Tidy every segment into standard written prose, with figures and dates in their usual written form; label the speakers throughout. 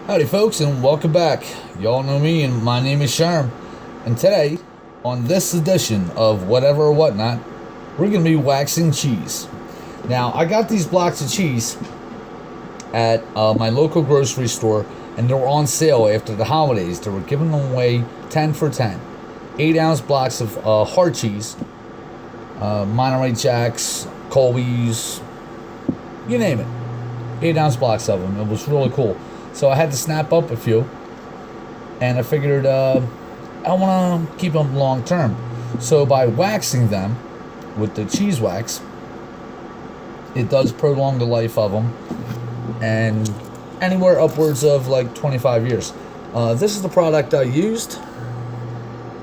Speaker 1: Howdy, folks, and welcome back. Y'all know me, and my name is Sharm. And today, on this edition of Whatever or Whatnot, we're going to be waxing cheese. Now, I got these blocks of cheese at my local grocery store, and they were on sale after the holidays. They were giving them away 10 for 10. 8-ounce blocks of hard cheese, Monterey Jacks, Colby's, you name it. 8-ounce blocks of them. It was really cool. So I had to snap up a few, and I figured I want to keep them long term. So by waxing them with the cheese wax, it does prolong the life of them, and anywhere upwards of like 25 years. This is the product I used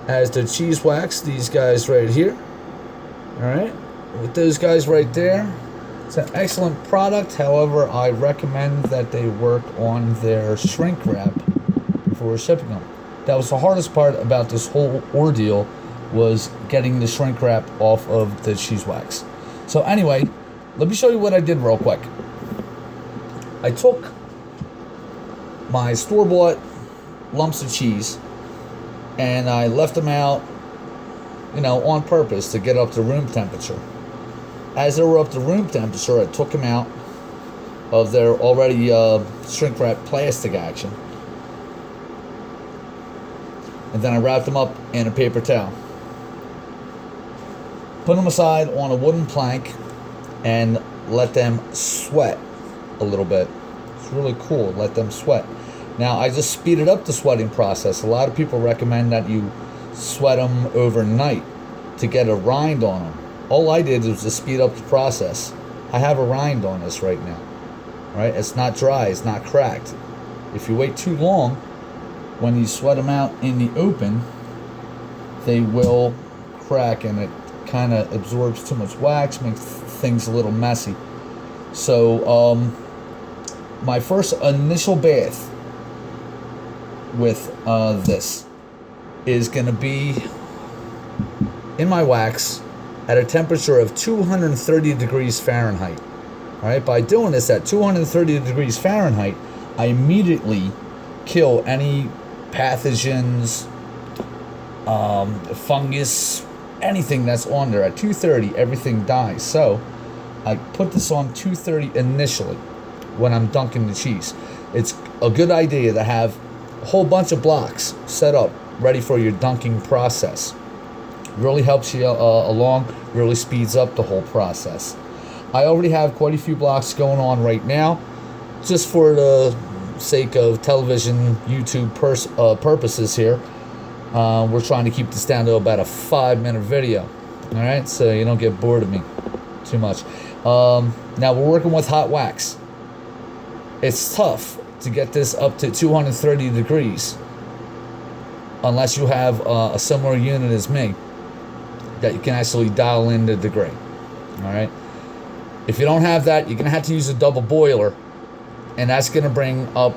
Speaker 1: as the cheese wax. These guys right here. All right, with those guys right there. It's an excellent product. However, I recommend that they work on their shrink wrap before shipping them. That was the hardest part about this whole ordeal, was getting the shrink wrap off of the cheese wax. So anyway, let me show you what I did real quick. I took my store-bought lumps of cheese and I left them out, on purpose to get up to room temperature. As they were up to room temperature, I took them out of their already shrink wrap plastic action. And then I wrapped them up in a paper towel. Put them aside on a wooden plank and let them sweat a little bit. It's really cool, let them sweat. Now, I just speeded up the sweating process. A lot of people recommend that you sweat them overnight to get a rind on them. All I did was to speed up the process. I have a rind on this right now. Right? It's not dry, it's not cracked. If you wait too long, when you sweat them out in the open, they will crack, and it kind of absorbs too much wax, makes things a little messy. So, my first initial bath with this is going to be in my wax at a temperature of 230 degrees Fahrenheit. All right, by doing this at 230 degrees Fahrenheit, I immediately kill any pathogens, fungus, anything that's on there. At 230, everything dies. So I put this on 230 initially when I'm dunking the cheese. It's a good idea to have a whole bunch of blocks set up ready for your dunking process. Really helps you along, really speeds up the whole process. I already have quite a few blocks going on right now, just for the sake of television, YouTube purposes here. We're trying to keep this down to about a 5-minute video, all right, so you don't get bored of me too much. Now we're working with hot wax. It's tough to get this up to 230 degrees unless you have a similar unit as me that you can actually dial in the degree. All right. If you don't have that, you're gonna have to use a double boiler, and that's gonna bring up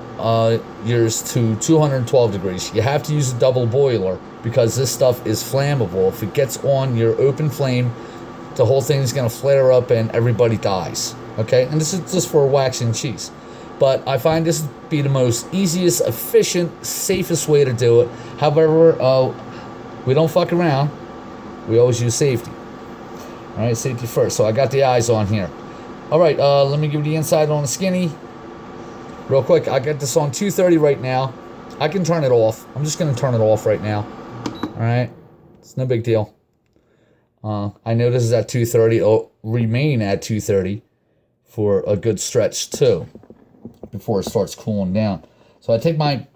Speaker 1: yours to 212 degrees. You have to use a double boiler because this stuff is flammable. If it gets on your open flame, the whole thing is gonna flare up and everybody dies. Okay, and this is just for waxing cheese. But I find this to be the most easiest, efficient, safest way to do it. However, we don't fuck around. We always use safety. All right, safety first. So I got the eyes on here. All right, let me give you the inside on the skinny. Real quick, I got this on 230 right now. I can turn it off. I'm just going to turn it off right now. All right, it's no big deal. I know this is at 230. It'll remain at 230 for a good stretch too, before it starts cooling down. So I take my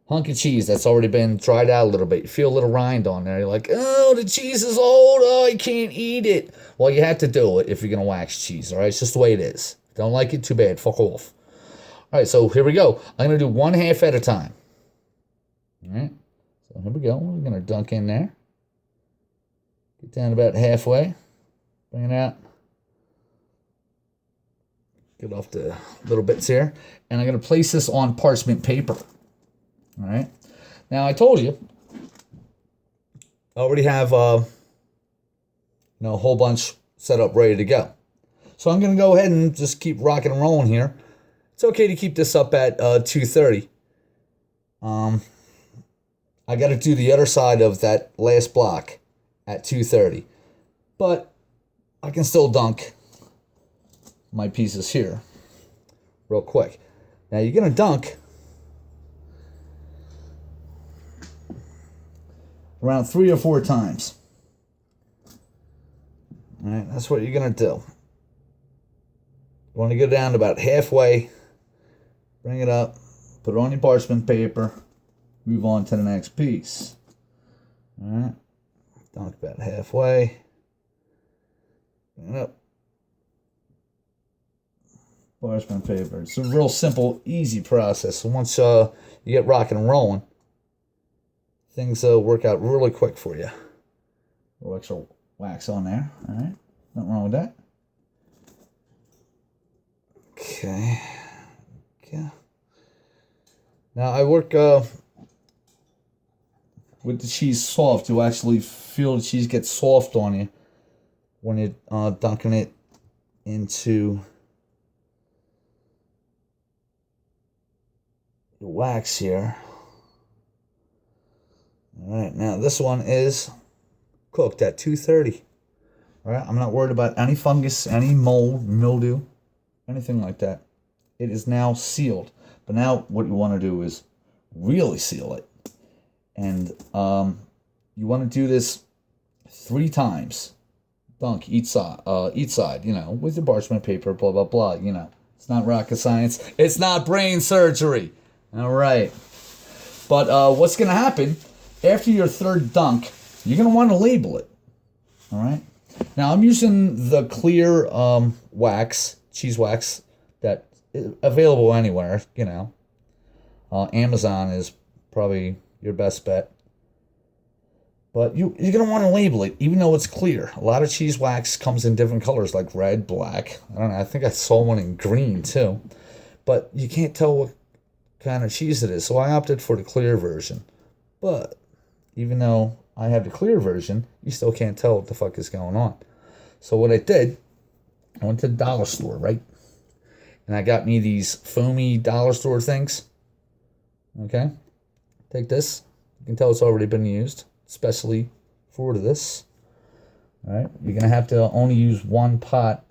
Speaker 1: hunk of cheese that's already been dried out a little bit. You feel a little rind on there. You're like, oh, the cheese is old. Oh, I can't eat it. Well, you have to do it if you're going to wax cheese, all right? It's just the way it is. Don't like it, too bad. Fuck off. All right, so here we go. I'm going to do 1/2 at a time. All right, so here we go. We're going to dunk in there. Get down about halfway. Bring it out. Get off the little bits here. And I'm going to place this on parchment paper. All right. Now, I told you, I already have a whole bunch set up ready to go. So I'm going to go ahead and just keep rocking and rolling here. It's okay to keep this up at 230. I got to do the other side of that last block at 2:30, but I can still dunk my pieces here real quick. Now you're gonna dunk around 3 or 4 times. All right, that's what you're gonna do. You want to go down to about halfway, bring it up, put it on your parchment paper, move on to the next piece. All right, dunk about halfway, bring it up, parchment paper. It's a real simple, easy process. So once you get rocking and rolling, things work out really quick for you. A little extra wax on there. All right, nothing wrong with that. Okay. Yeah. Now I work with the cheese soft. You actually feel the cheese get soft on you when you're dunking it into the wax here. All right, now this one is cooked at 2:30. All right, I'm not worried about any fungus, any mold, mildew, anything like that. It is now sealed. But now what you want to do is really seal it. And you want to do this 3 times. Dunk each side, with your parchment paper, blah, blah, blah, It's not rocket science. It's not brain surgery. All right. But what's going to happen after your third dunk, you're going to want to label it. All right. Now, I'm using the clear wax, cheese wax, that is available anywhere, Amazon is probably your best bet. But you're going to want to label it, even though it's clear. A lot of cheese wax comes in different colors, like red, black. I don't know. I think I saw one in green, too. But you can't tell what kind of cheese it is, so I opted for the clear version. But even though I have the clear version, you still can't tell what the fuck is going on. So what I did, I went to the dollar store, right? And I got me these foamy dollar store things. Okay? Take this. You can tell it's already been used, especially for this. All right? You're going to have to only use one pot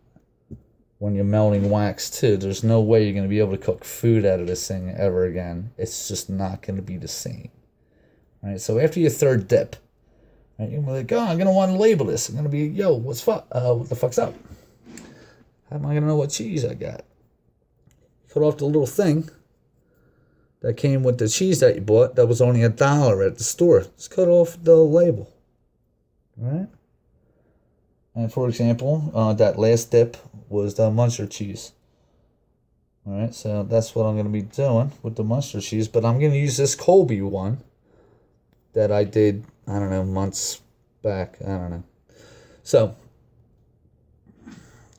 Speaker 1: when you're melting wax, too. There's no way you're going to be able to cook food out of this thing ever again. It's just not going to be the same. All right? So after your third dip, right, you're like, oh, I'm going to want to label this. I'm going to be, yo, what the fuck's up? How am I going to know what cheese I got? Cut off the little thing that came with the cheese that you bought that was only $1 at the store. Just cut off the label. All right? And for example, that last dip was the Munster cheese. All right, so that's what I'm going to be doing with the Munster cheese. But I'm going to use this Colby one that I did, I don't know, months back. I don't know. So,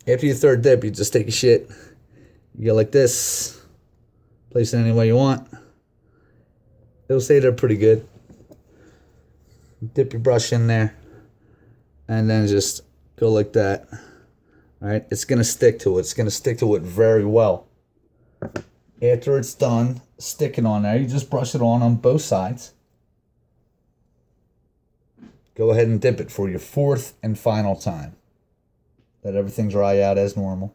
Speaker 1: after your third dip, you just take a shit. You go like this. Place it any way you want. It'll stay there pretty good. Dip your brush in there. And then just go like that. Alright, it's going to stick to it. It's going to stick to it very well. After it's done sticking on there, you just brush it on both sides. Go ahead and dip it for your 4th and final time. Let everything dry out as normal.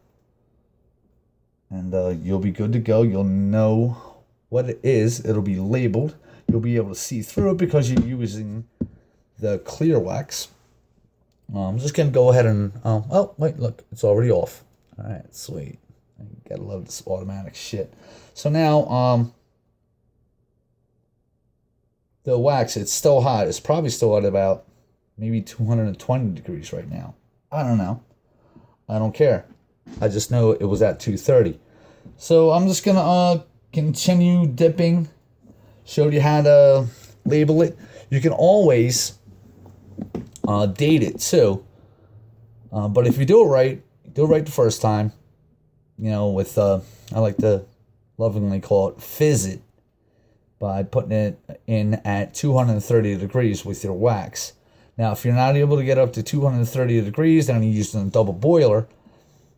Speaker 1: And you'll be good to go. You'll know what it is. It'll be labeled. You'll be able to see through it because you're using the clear wax. I'm just going to go ahead and... oh, wait, look. It's already off. All right, sweet. You gotta love this automatic shit. So now, the wax, it's still hot. It's probably still at about maybe 220 degrees right now. I don't know. I don't care. I just know it was at 2:30. So I'm just going to continue dipping. Show you how to label it. You can always date it too. But if you do it right the first time, with, I like to lovingly call it fizz it, by putting it in at 230 degrees with your wax. Now, if you're not able to get up to 230 degrees, then you're using a double boiler,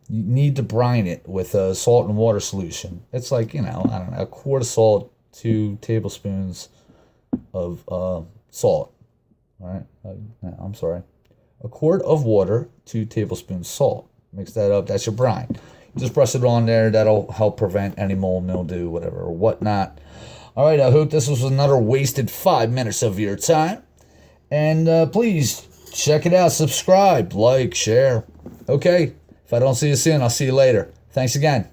Speaker 1: you need to brine it with a salt and water solution. It's like, I don't know, a quart of salt 2 tablespoons of salt. All right, I'm sorry. A quart of water, 2 tablespoons salt. Mix that up. That's your brine. Just brush it on there. That'll help prevent any mold, mildew, whatever, or whatnot. All right, I hope this was another wasted 5 minutes of your time. And please check it out. Subscribe, like, share. Okay, if I don't see you soon, I'll see you later. Thanks again.